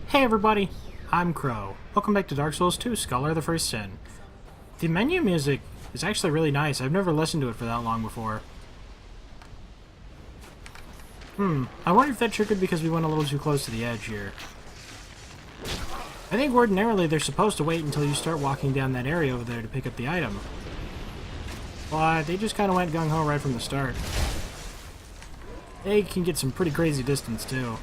Hey everybody, I'm Crow. Welcome back to Dark Souls 2, Scholar of the First Sin. The menu music is actually really nice. I've never listened to it for that long before. I wonder if that triggered because we went a little too close to the edge here. I think ordinarily they're supposed to wait until you start walking down that area over there to pick up the item. But they just kind of went gung-ho right from the start. They can get some pretty crazy distance too.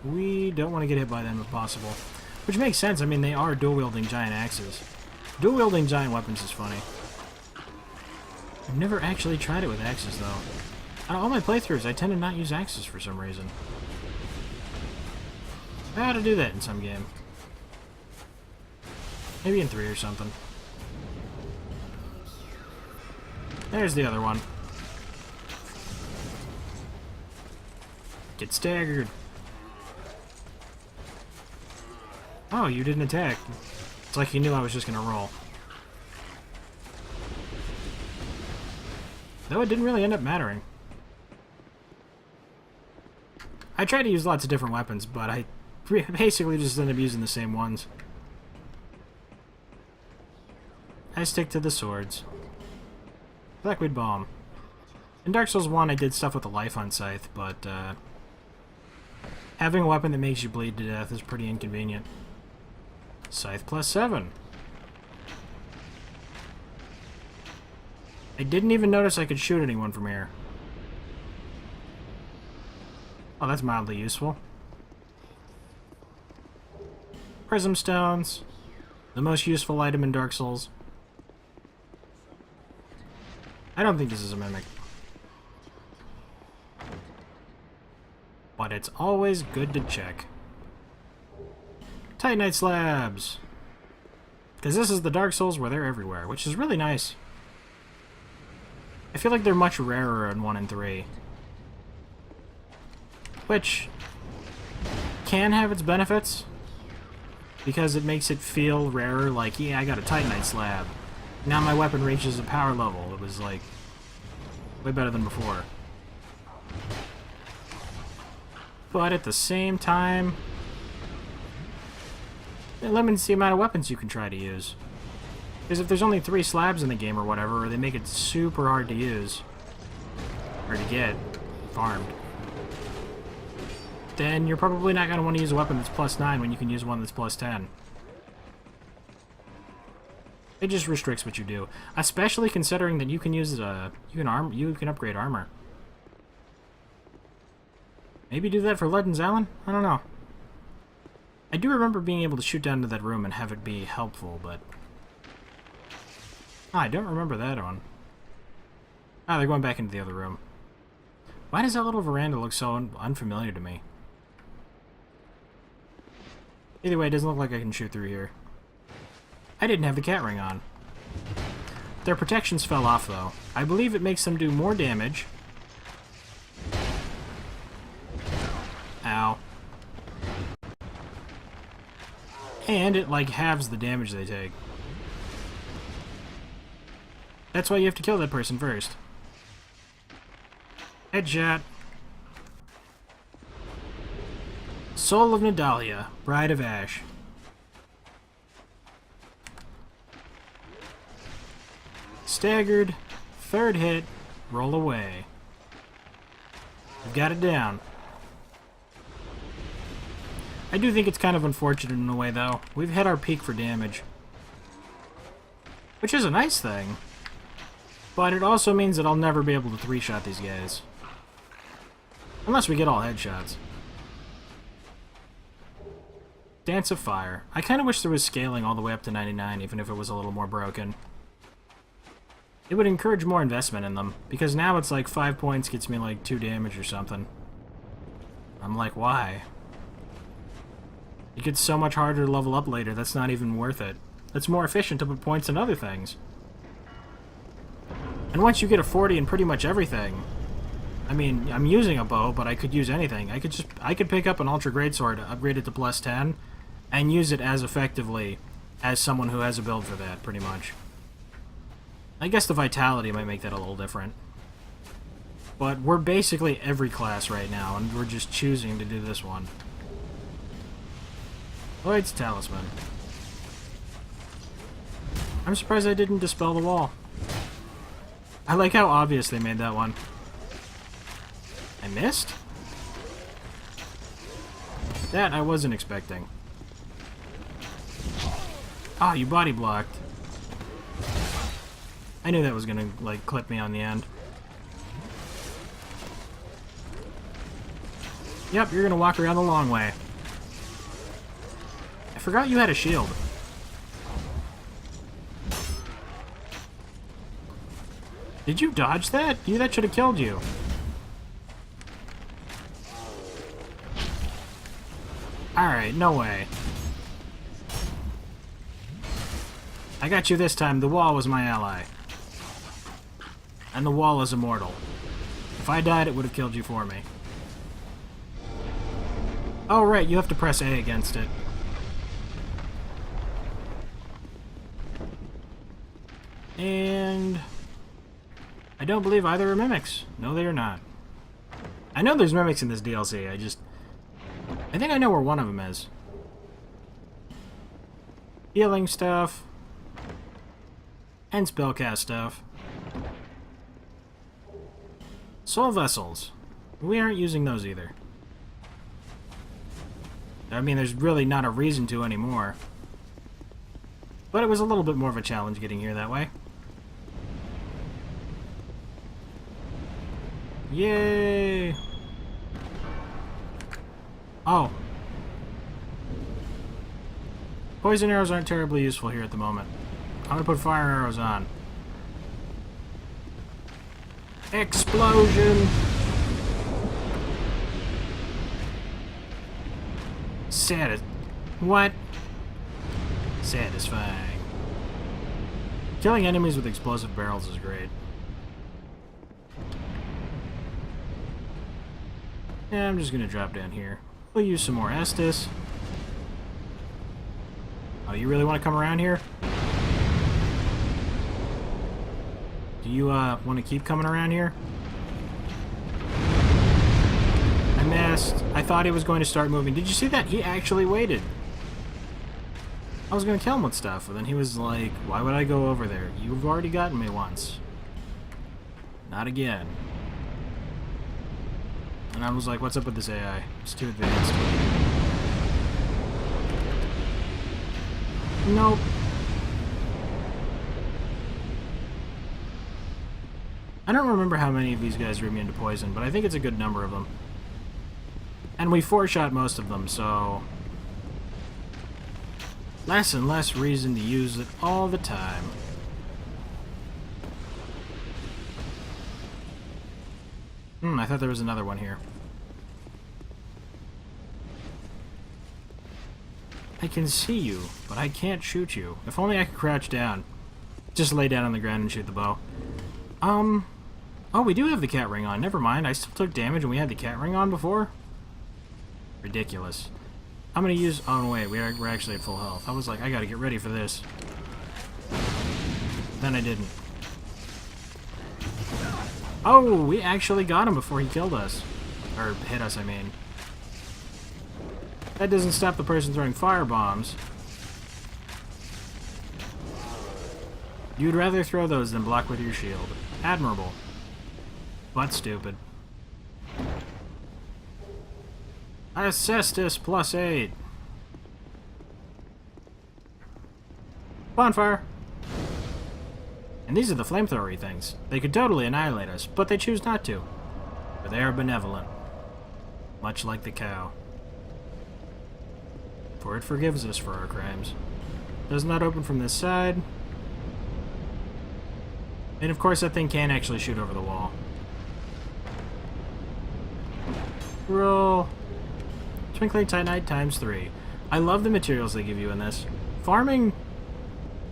We don't want to get hit by them if possible. Which makes sense, I mean they are dual-wielding giant axes. Dual-wielding giant weapons is funny. I've never actually tried it with axes though. Out of all my playthroughs, I tend to not use axes for some reason. I ought to do that in some game. Maybe in 3 or something. There's the other one. Get staggered. Oh, you didn't attack. It's like you knew I was just gonna roll. Though it didn't really end up mattering. I tried to use lots of different weapons, but I basically just ended up using the same ones. I stick to the swords. Blackwood Bomb. In Dark Souls 1 I did stuff with the life on Scythe, but having a weapon that makes you bleed to death is pretty inconvenient. Scythe plus 7. I didn't even notice I could shoot anyone from here. Oh, that's mildly useful. Prism Stones. The most useful item in Dark Souls. I don't think this is a mimic. But it's always good to check. Titanite slabs! Because this is the Dark Souls where they're everywhere, which is really nice. I feel like they're much rarer in 1 and 3. Which can have its benefits, because it makes it feel rarer, like, yeah, I got a Titanite slab. Now my weapon reaches a power level. It was, like, way better than before. But at the same time, it limits the amount of weapons you can try to use. Because if there's only 3 slabs in the game or whatever, they make it super hard to use. Or to get farmed. Then you're probably not going to want to use a weapon that's plus 9 when you can use one that's plus 10. It just restricts what you do. Especially considering that you can use you can upgrade armor. Maybe do that for Legends Island? I don't know. I do remember being able to shoot down to that room and have it be helpful, but... I don't remember that one. Ah, they're going back into the other room. Why does that little veranda look so unfamiliar to me? Either way, it doesn't look like I can shoot through here. I didn't have the cat ring on. Their protections fell off, though. I believe it makes them do more damage. Ow. And it, like, halves the damage they take. That's why you have to kill that person first. Headshot. Soul of Nadalia, Bride of Ash. Staggered. 3rd hit. Roll away. We've got it down. I do think it's kind of unfortunate in a way, though. We've hit our peak for damage. Which is a nice thing. But it also means that I'll never be able to 3-shot these guys. Unless we get all headshots. Dance of Fire. I kind of wish there was scaling all the way up to 99, even if it was a little more broken. It would encourage more investment in them, because now it's like 5 points gets me like 2 damage or something. I'm like, why? It gets so much harder to level up later, that's not even worth it. It's more efficient to put points in other things. And once you get a 40 in pretty much everything, I mean, I'm using a bow, but I could use anything. I could pick up an Ultra Greatsword, upgrade it to plus 10, and use it as effectively as someone who has a build for that, pretty much. I guess the Vitality might make that a little different. But we're basically every class right now, and we're just choosing to do this one. Lloyd's Talisman. I'm surprised I didn't dispel the wall. I like how obvious they made that one. I missed? That I wasn't expecting. Ah, you body blocked. I knew that was gonna, like, clip me on the end. Yep, you're gonna walk around the long way. I forgot you had a shield. Did you dodge that? That should have killed you. Alright, no way. I got you this time. The wall was my ally. And the wall is immortal. If I died, it would have killed you for me. Oh, right, you have to press A against it. And I don't believe either are mimics. No, they are not. I know there's mimics in this DLC. I think I know where one of them is. Healing stuff. And spellcast stuff. Soul vessels. We aren't using those either. I mean, there's really not a reason to anymore. But it was a little bit more of a challenge getting here that way. Yay! Oh. Poison arrows aren't terribly useful here at the moment. I'm gonna put fire arrows on. Explosion! What? Satisfying. Killing enemies with explosive barrels is great. Yeah, I'm just gonna drop down here. We'll use some more Estus. Oh, you really want to come around here? Do you, want to keep coming around here? I missed. I thought he was going to start moving. Did you see that? He actually waited. I was going to kill him with stuff, and then he was like, why would I go over there? You've already gotten me once. Not again. And I was like, what's up with this AI? It's too advanced. Nope. I don't remember how many of these guys are immune to poison, but I think it's a good number of them. And we four-shot most of them, so less and less reason to use it all the time. I thought there was another one here. I can see you, but I can't shoot you. If only I could crouch down. Just lay down on the ground and shoot the bow. Oh, we do have the cat ring on. Never mind. I still took damage and we had the cat ring on before? Ridiculous. I'm gonna use... Oh, wait. We're actually at full health. I was like, I gotta get ready for this. Then I didn't. Oh, we actually got him before he killed us. Or hit us, I mean. That doesn't stop the person throwing fire bombs. You'd rather throw those than block with your shield. Admirable. But stupid. Cestus +8. Bonfire. And these are the flamethrowery things. They could totally annihilate us, but they choose not to. For they are benevolent. Much like the cow. For it forgives us for our crimes. Does not open from this side. And of course that thing can actually shoot over the wall. Roll. Twinkling Titanite ×3. I love the materials they give you in this. Farming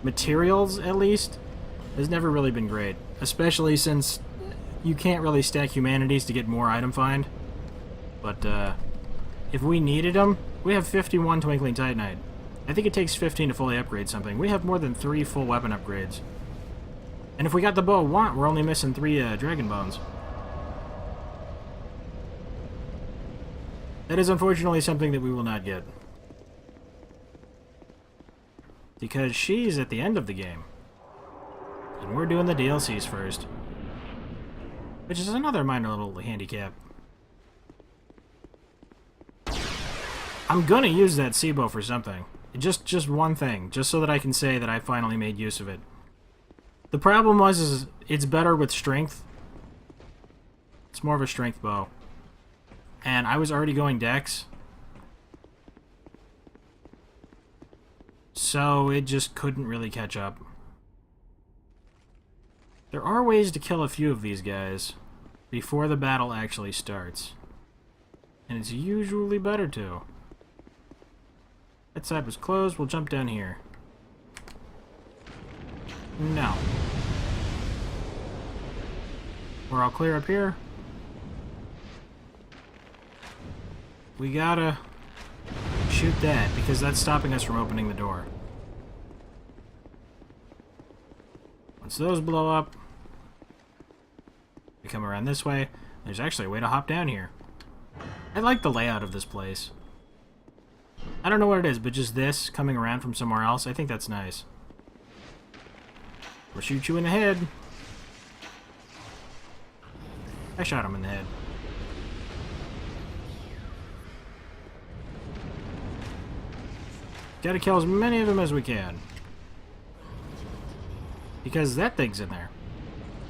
materials, at least, has never really been great. Especially since you can't really stack humanities to get more item find. But, if we needed them, we have 51 Twinkling Titanite. I think it takes 15 to fully upgrade something. We have more than 3 full weapon upgrades. And if we got the bow want, we're only missing 3 Dragon Bones. That is unfortunately something that we will not get. Because she's at the end of the game. And we're doing the DLCs first. Which is another minor little handicap. I'm gonna use that SIBO for something. Just one thing. Just so that I can say that I finally made use of it. The problem is it's better with strength. It's more of a strength bow. And I was already going dex. So it just couldn't really catch up. There are ways to kill a few of these guys before the battle actually starts. And it's usually better to. That side was closed. We'll jump down here. No. We're all clear up here. We gotta shoot that, because that's stopping us from opening the door. Once those blow up, we come around this way. There's actually a way to hop down here. I like the layout of this place. I don't know what it is, but just this coming around from somewhere else, I think that's nice. We'll shoot you in the head. I shot him in the head. Gotta kill as many of them as we can. Because that thing's in there.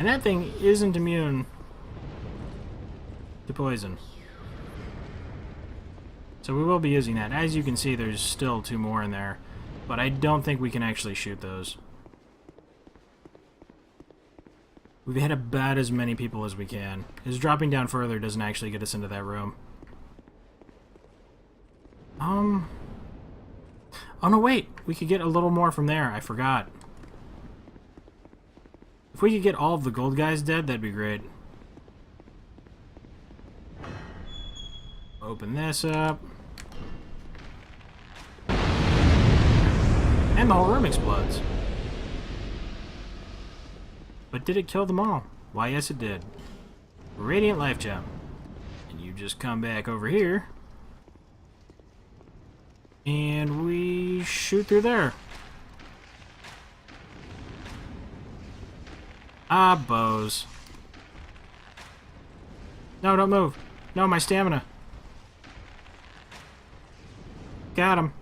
And that thing isn't immune to poison. So we will be using that. As you can see, there's still 2 more in there. But I don't think we can actually shoot those. We've hit about as many people as we can. Because dropping down further doesn't actually get us into that room. Oh no, wait! We could get a little more from there. I forgot. If we could get all of the gold guys dead, that'd be great. Open this up. And the whole room explodes. But did it kill them all? Why, yes it did. Radiant life gem. And you just come back over here. And we shoot through there. Ah, bows. No, don't move. No, my stamina. Got him.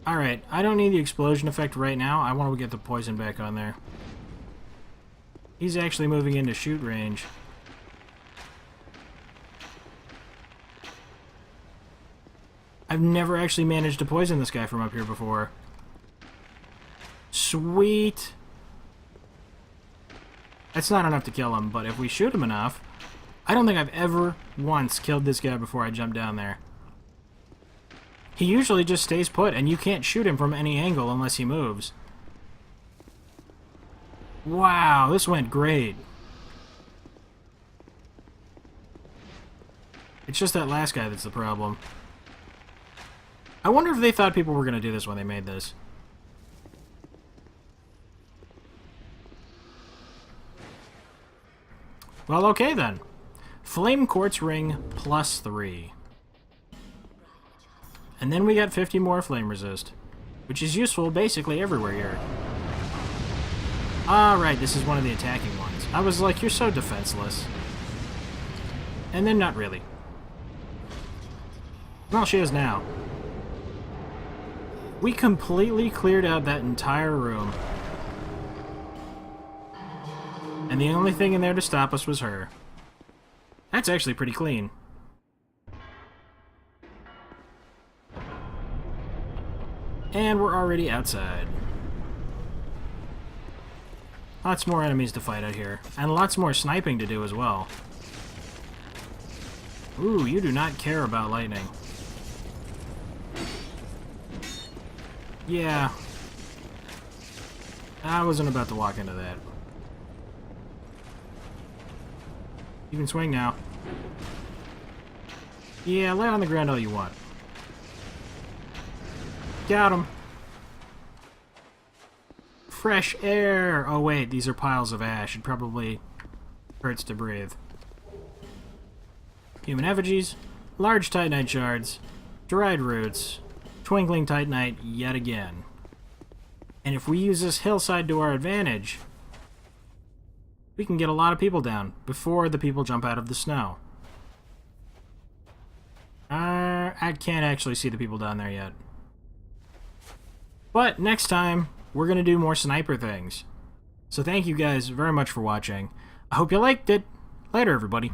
Alright, I don't need the explosion effect right now. I want to get the poison back on there. He's actually moving into shoot range. I've never actually managed to poison this guy from up here before. Sweet! That's not enough to kill him, but if we shoot him enough... I don't think I've ever once killed this guy before I jumped down there. He usually just stays put, and you can't shoot him from any angle unless he moves. Wow, this went great. It's just that last guy that's the problem. I wonder if they thought people were going to do this when they made this. Well, okay then. Flame Quartz Ring +3. And then we got 50 more flame resist, which is useful basically everywhere here. Alright, this is one of the attacking ones. I was like, you're so defenseless. And then not really. Well, she is now. We completely cleared out that entire room. And the only thing in there to stop us was her. That's actually pretty clean. And we're already outside. Lots more enemies to fight out here. And lots more sniping to do as well. Ooh, you do not care about lightning. Yeah. I wasn't about to walk into that. You can swing now. Yeah, lay on the ground all you want. Got him. Fresh air! Oh wait, these are piles of ash. Should probably Hurts to breathe. Human effigies, large titanite shards, dried roots, twinkling titanite yet again. And if we use this hillside to our advantage, we can get a lot of people down before the people jump out of the snow. I can't actually see the people down there yet. But next time, we're going to do more sniper things. So thank you guys very much for watching. I hope you liked it. Later, everybody.